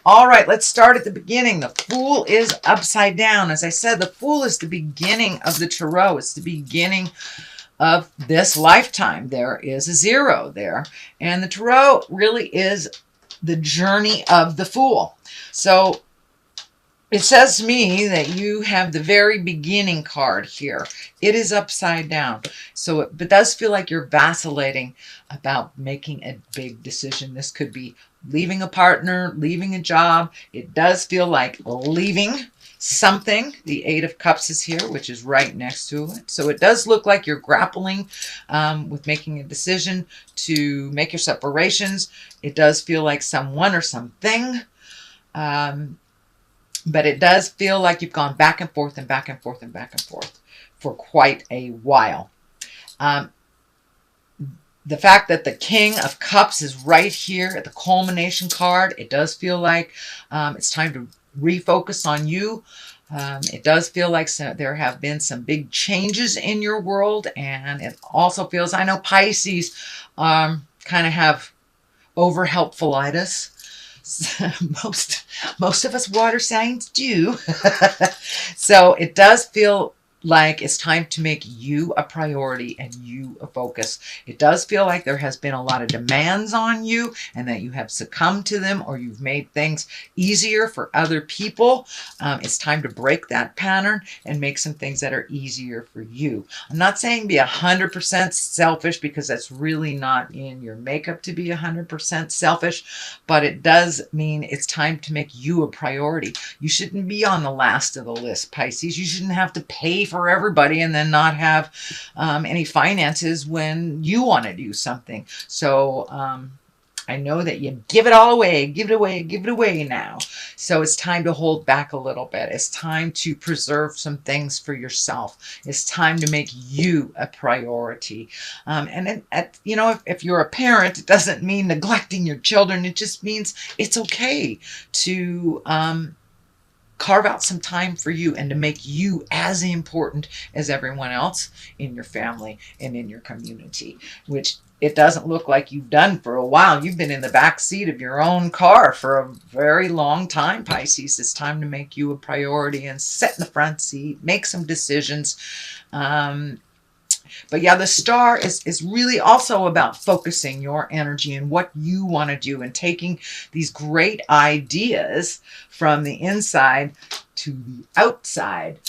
All right, let's start at the beginning. The Fool is upside down. As I said, the Fool is the beginning of the Tarot. It's the beginning of this lifetime. There is a 0 there. And the Tarot really is the journey of the Fool. So it says to me that you have the very beginning card here. It is upside down. So it does feel like you're vacillating about making a big decision. This could be leaving a partner, leaving a job. It does feel like leaving something. The 8 of Cups is here, which is right next to it. So it does look like you're grappling with making a decision to make your separations. It does feel like someone or something. But it does feel like you've gone back and forth and back and forth and back and forth for quite a while. The fact that the King of Cups is right here at the culmination card, it does feel like it's time to refocus on you. It does feel like there have been some big changes in your world, and it also feels, I know Pisces kind of have over helpfulitis. Most of us water signs do. So it does feel like it's time to make you a priority and you a focus. It does feel like there has been a lot of demands on you and that you have succumbed to them, or you've made things easier for other people. It's time to break that pattern and make some things that are easier for you. I'm not saying be 100% selfish, because that's really not in your makeup to be 100% selfish, but it does mean it's time to make you a priority. You shouldn't be on the last of the list, Pisces. You shouldn't have to pay for everybody and then not have any finances when you want to do something. So I know that you give it all away, give it away now. So it's time to hold back a little bit. It's time to preserve some things for yourself. It's time to make you a priority. And you know, if you're a parent, it doesn't mean neglecting your children. It just means it's okay to carve out some time for you and to make you as important as everyone else in your family and in your community, which it doesn't look like you've done for a while. You've been in the back seat of your own car for a very long time, Pisces. It's time to make you a priority and sit in the front seat, make some decisions. But yeah, the Star is really also about focusing your energy and what you want to do and taking these great ideas from the inside to the outside.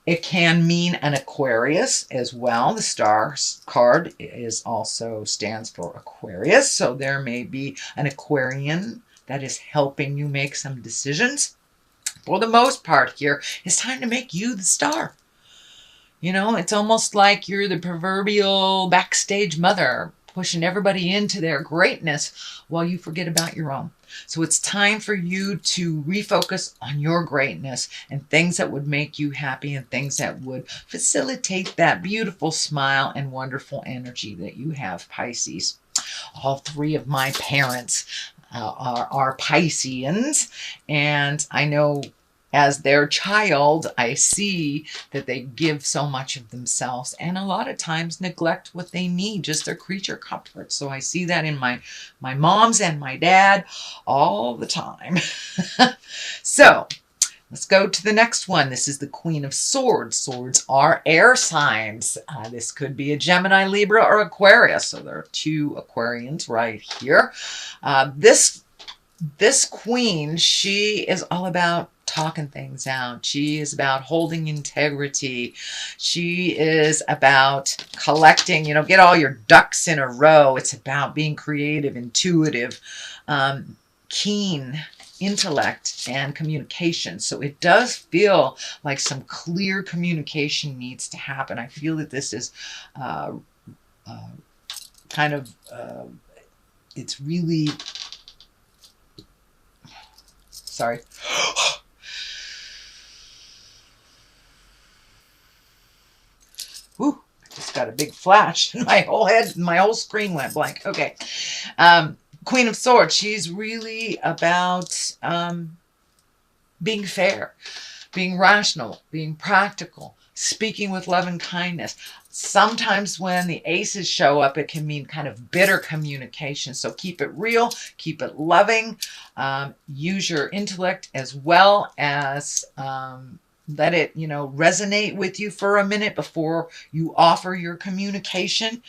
It can mean an Aquarius as well. The Star card stands for Aquarius. So there may be an Aquarian that is helping you make some decisions. For the most part here, it's time to make you the star. You know, it's almost like you're the proverbial backstage mother, pushing everybody into their greatness while you forget about your own. So it's time for you to refocus on your greatness and things that would make you happy and things that would facilitate that beautiful smile and wonderful energy that you have, Pisces. All 3 of my parents are Pisceans, and I know as their child, I see that they give so much of themselves and a lot of times neglect what they need, just their creature comforts. So I see that in my moms and my dad all the time. So let's go to the next one. This is the Queen of Swords. Swords are air signs. This could be a Gemini, Libra, or Aquarius. So there are 2 Aquarians right here. This queen, she is all about talking things out. She is about holding integrity. She is about collecting, you know, get all your ducks in a row. It's about being creative, intuitive, keen intellect and communication. So it does feel like some clear communication needs to happen. I feel that this is it's really, sorry. Whew, I just got a big flash. My whole screen went blank. Okay. Queen of Swords, she's really about being fair, being rational, being practical, speaking with love and kindness. Sometimes when the aces show up, it can mean kind of bitter communication. So keep it real, keep it loving, use your intellect as well as let it, resonate with you for a minute before you offer your communication.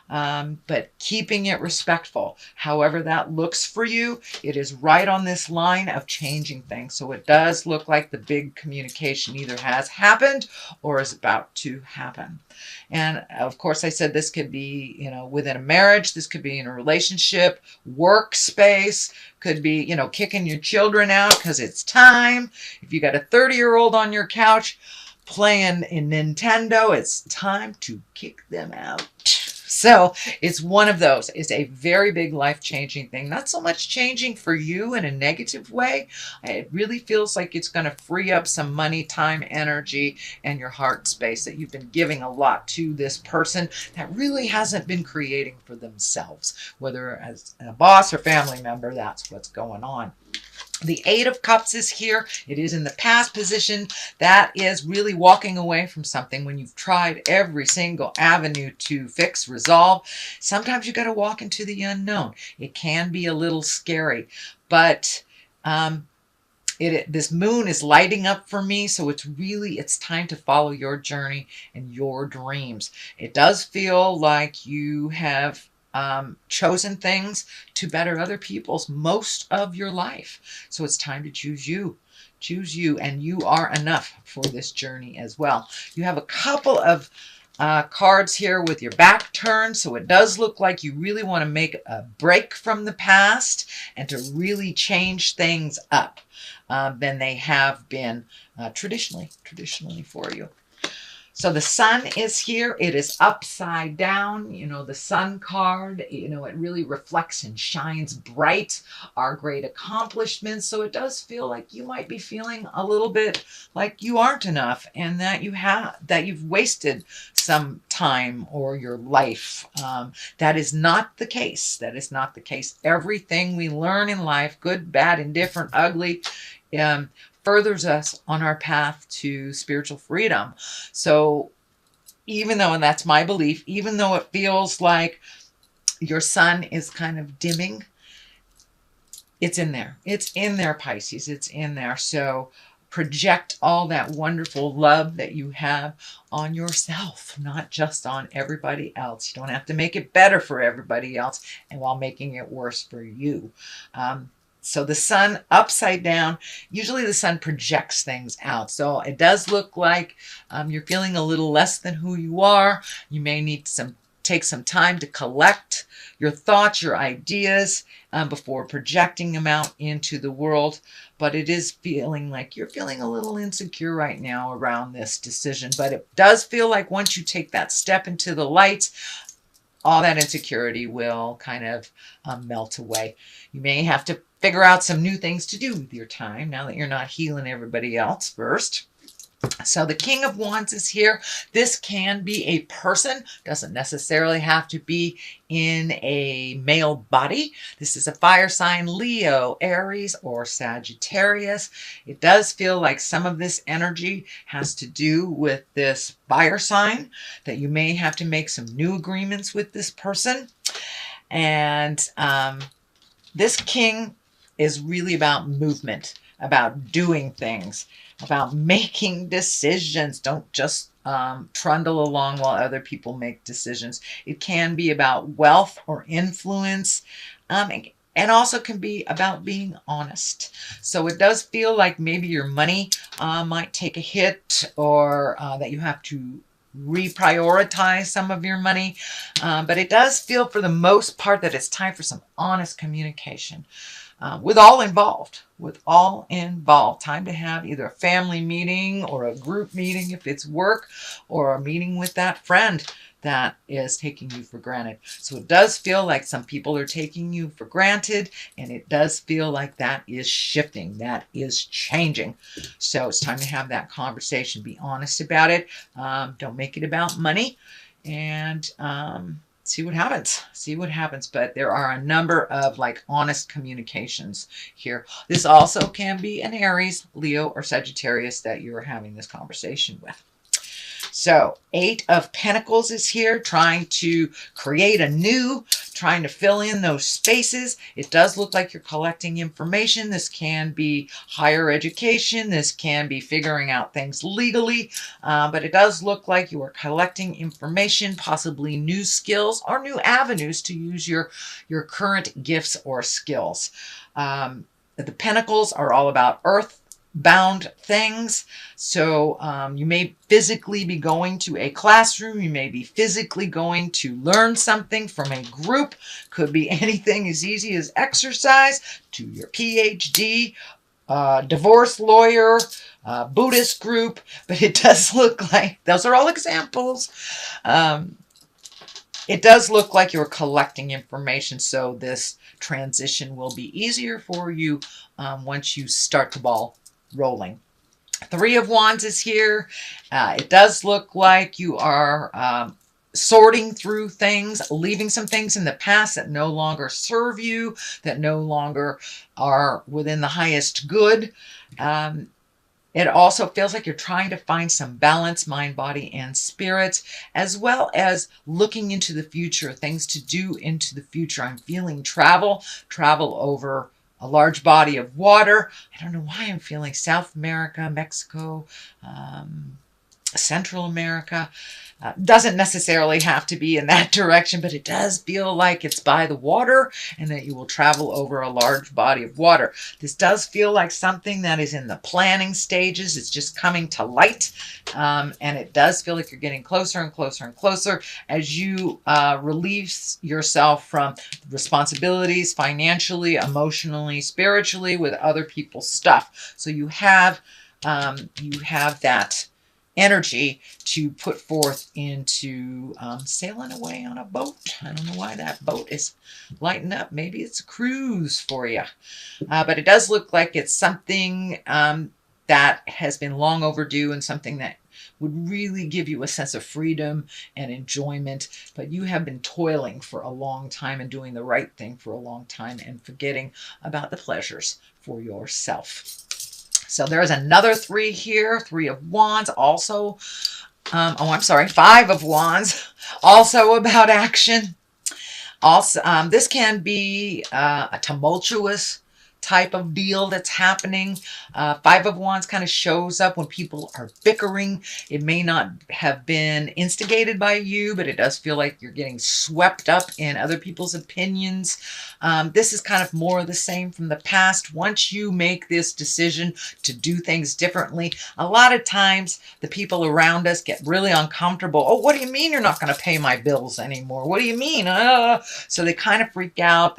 But keeping it respectful, however that looks for you, it is right on this line of changing things. So it does look like the big communication either has happened or is about to happen. And of course, I said this could be, within a marriage, this could be in a relationship, workspace, could be, kicking your children out because it's time. If you got a 30-year-old on your couch playing in Nintendo, it's time to kick them out. So it's one of those. It's a very big life-changing thing. Not so much changing for you in a negative way. It really feels like it's going to free up some money, time, energy, and your heart space that you've been giving a lot to this person that really hasn't been creating for themselves. Whether as a boss or family member, that's what's going on. The Eight of Cups is here. It is in the past position. That is really walking away from something when you've tried every single avenue to fix, resolve. Sometimes you got to walk into the unknown. It can be a little scary, but this moon is lighting up for me, so it's time to follow your journey and your dreams. It does feel like you have chosen things to better other people's most of your life. So it's time to choose you. Choose you, and you are enough for this journey as well. You have a couple of cards here with your back turned, so it does look like you really want to make a break from the past and to really change things up than they have been traditionally for you. So the sun is here. It is upside down. The sun card, it really reflects and shines bright our great accomplishments. So it does feel like you might be feeling a little bit like you aren't enough and that you've wasted some time or your life. That is not the case. That is not the case. Everything we learn in life, good, bad, indifferent, ugly, furthers us on our path to spiritual freedom. So even though, and that's my belief, even though it feels like your sun is kind of dimming, it's in there. It's in there, Pisces. It's in there. So project all that wonderful love that you have on yourself, not just on everybody else. You don't have to make it better for everybody else and while making it worse for you. So the sun upside down, usually the sun projects things out. So it does look like you're feeling a little less than who you are. You may need to take some time to collect your thoughts, your ideas before projecting them out into the world. But it is feeling like you're feeling a little insecure right now around this decision. But it does feel like once you take that step into the light, all that insecurity will kind of melt away. You may have to figure out some new things to do with your time now that you're not healing everybody else first. So the King of Wands is here. This can be a person, doesn't necessarily have to be in a male body. This is a fire sign, Leo, Aries, or Sagittarius. It does feel like some of this energy has to do with this fire sign, that you may have to make some new agreements with this person. And this king is really about movement, about doing things, about making decisions. Don't just trundle along while other people make decisions. It can be about wealth or influence, and also can be about being honest. So it does feel like maybe your money might take a hit, or that you have to reprioritize some of your money. But it does feel for the most part that it's time for some honest communication. With all involved, time to have either a family meeting or a group meeting if it's work, or a meeting with that friend that is taking you for granted. So it does feel like some people are taking you for granted, and it does feel like that is shifting, that is changing. So it's time to have that conversation. Be honest about it. Don't make it about money, and see what happens. But there are a number of honest communications here. This also can be an Aries, Leo, or Sagittarius that you're having this conversation with. So 8 of Pentacles is here, trying to create anew, trying to fill in those spaces. It does look like you're collecting information. This can be higher education. This can be figuring out things legally. But it does look like you are collecting information, possibly new skills or new avenues to use your current gifts or skills. The Pentacles are all about earth-bound things. So you may physically be going to a classroom. You may be physically going to learn something from a group. Could be anything as easy as exercise to your PhD, divorce lawyer, Buddhist group. But it does look like, those are all examples. It does look like you're collecting information, so this transition will be easier for you once you start the ball rolling. 3 of Wands is here. It does look like you are sorting through things, leaving some things in the past that no longer serve you, that no longer are within the highest good. It also feels like you're trying to find some balance, mind, body, and spirit, as well as looking into the future, things to do into the future. I'm feeling travel over a large body of water. I don't know why I'm feeling South America, Mexico, Central America. Doesn't necessarily have to be in that direction, but it does feel like it's by the water and that you will travel over a large body of water. This does feel like something that is in the planning stages. It's just coming to light. And it does feel like you're getting closer and closer and closer as you release yourself from responsibilities financially, emotionally, spiritually with other people's stuff. So you have that energy to put forth into sailing away on a boat. I don't know why that boat is lighting up. Maybe it's a cruise for you. But it does look like it's something that has been long overdue and something that would really give you a sense of freedom and enjoyment. But you have been toiling for a long time and doing the right thing for a long time and forgetting about the pleasures for yourself. So there's another 3 here, 3 of Wands, also, 5 of Wands, also about action. Also, this can be a tumultuous type of deal that's happening. 5 of Wands kind of shows up when people are bickering. It may not have been instigated by you, but it does feel like you're getting swept up in other people's opinions. This is kind of more of the same from the past. Once you make this decision to do things differently, a lot of times the people around us get really uncomfortable. Oh, what do you mean you're not going to pay my bills anymore? What do you mean? So they kind of freak out.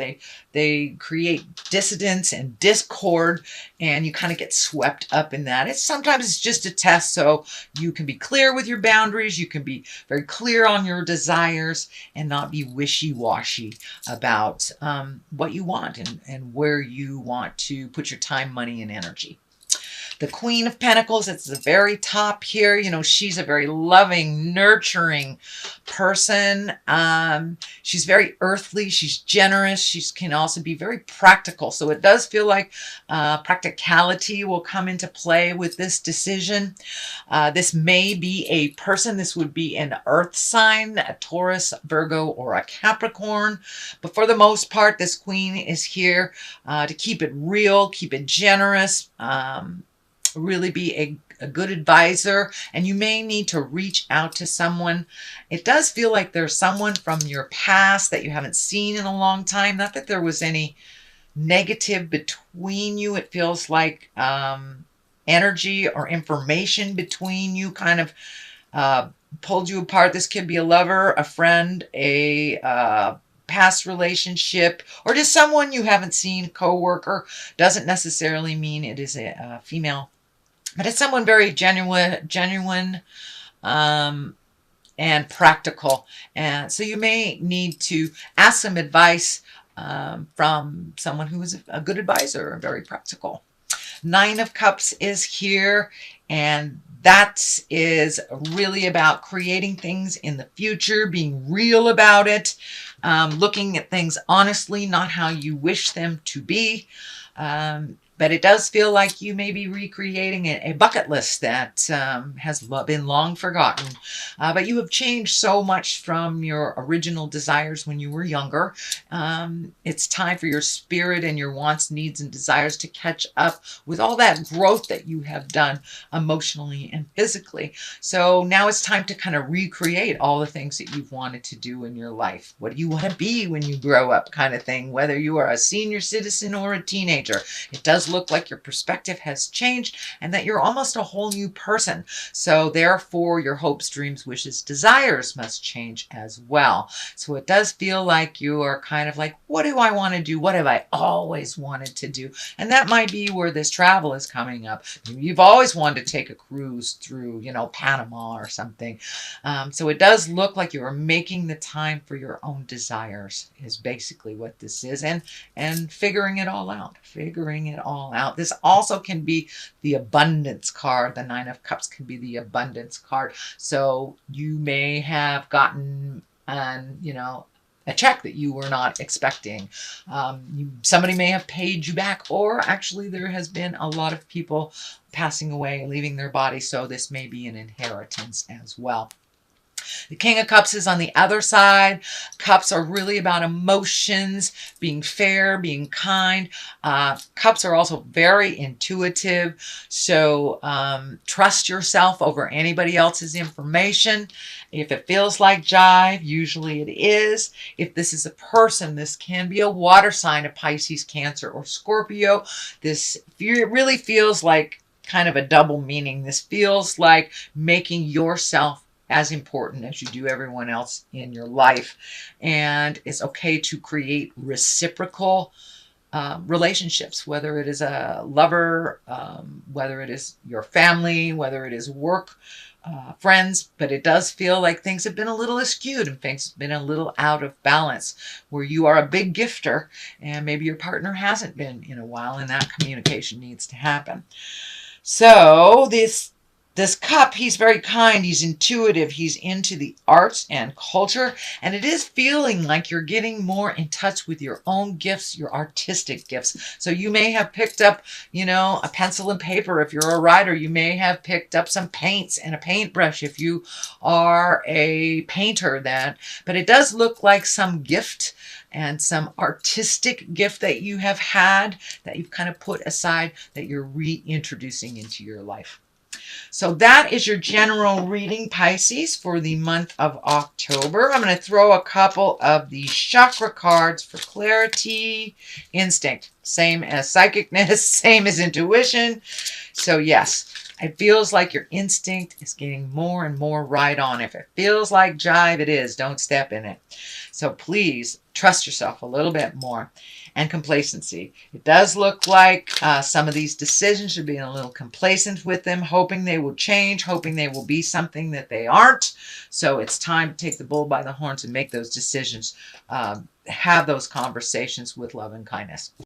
They create dissidence and discord, and you kind of get swept up in that. Sometimes it's just a test, so you can be clear with your boundaries. You can be very clear on your desires and not be wishy-washy about what you want and where you want to put your time, money, and energy. The Queen of Pentacles, it's the very top here. You know, she's a very loving, nurturing person. She's very earthly. She's generous. She can also be very practical. So it does feel like practicality will come into play with this decision. This may be a person. This would be an earth sign, a Taurus, Virgo, or a Capricorn. But for the most part, this Queen is here to keep it real, keep it generous, really be a good advisor, and you may need to reach out to someone. It does feel like there's someone from your past that you haven't seen in a long time. Not that there was any negative between you. It feels like energy or information between you kind of pulled you apart. This could be a lover, a friend, a past relationship, or just someone you haven't seen, a co-worker. Doesn't necessarily mean it is a female, but it's someone very genuine and practical. And so you may need to ask some advice from someone who is a good advisor and very practical. 9 of Cups is here, and that is really about creating things in the future, being real about it, looking at things honestly, not how you wish them to be. But it does feel like you may be recreating a bucket list that has been long forgotten. But you have changed so much from your original desires when you were younger. It's time for your spirit and your wants, needs, and desires to catch up with all that growth that you have done emotionally and physically. So now it's time to kind of recreate all the things that you've wanted to do in your life. What do you want to be when you grow up, kind of thing, whether you are a senior citizen or a teenager. It does look like your perspective has changed and that you're almost a whole new person. So therefore, your hopes, dreams, wishes, desires must change as well. So it does feel like you are kind of like, what do I want to do? What have I always wanted to do? And that might be where this travel is coming up. You've always wanted to take a cruise through, Panama or something. So it does look like you are making the time for your own desires is basically what this is. And figuring it all out. This also can be the abundance card. The Nine of Cups can be the abundance card. So you may have gotten, a check that you were not expecting. Somebody may have paid you back, or actually there has been a lot of people passing away, leaving their body. So this may be an inheritance as well. The King of Cups is on the other side. Cups are really about emotions, being fair, being kind. Cups are also very intuitive. So trust yourself over anybody else's information. If it feels like jive, usually it is. If this is a person, this can be a water sign, a Pisces, Cancer, or Scorpio. This really feels like kind of a double meaning. This feels like making yourself as important as you do everyone else in your life. And it's okay to create reciprocal relationships, whether it is a lover, whether it is your family, whether it is work, friends. But it does feel like things have been a little askewed and things have been a little out of balance, where you are a big gifter and maybe your partner hasn't been in a while, and that communication needs to happen. So this cup, he's very kind, he's intuitive, he's into the arts and culture, and it is feeling like you're getting more in touch with your own gifts, your artistic gifts. So you may have picked up, a pencil and paper if you're a writer. You may have picked up some paints and a paintbrush if you are a painter but it does look like some gift and some artistic gift that you have had that you've kind of put aside that you're reintroducing into your life. So that is your general reading, Pisces, for the month of October. I'm going to throw a couple of the chakra cards for clarity. Instinct, same as psychicness, same as intuition. So yes, it feels like your instinct is getting more and more right on. If it feels like jive, it is. Don't step in it. So please trust yourself a little bit more. And complacency. It does look like some of these decisions are being a little complacent with them, hoping they will change, hoping they will be something that they aren't. So it's time to take the bull by the horns and make those decisions. Have those conversations with love and kindness.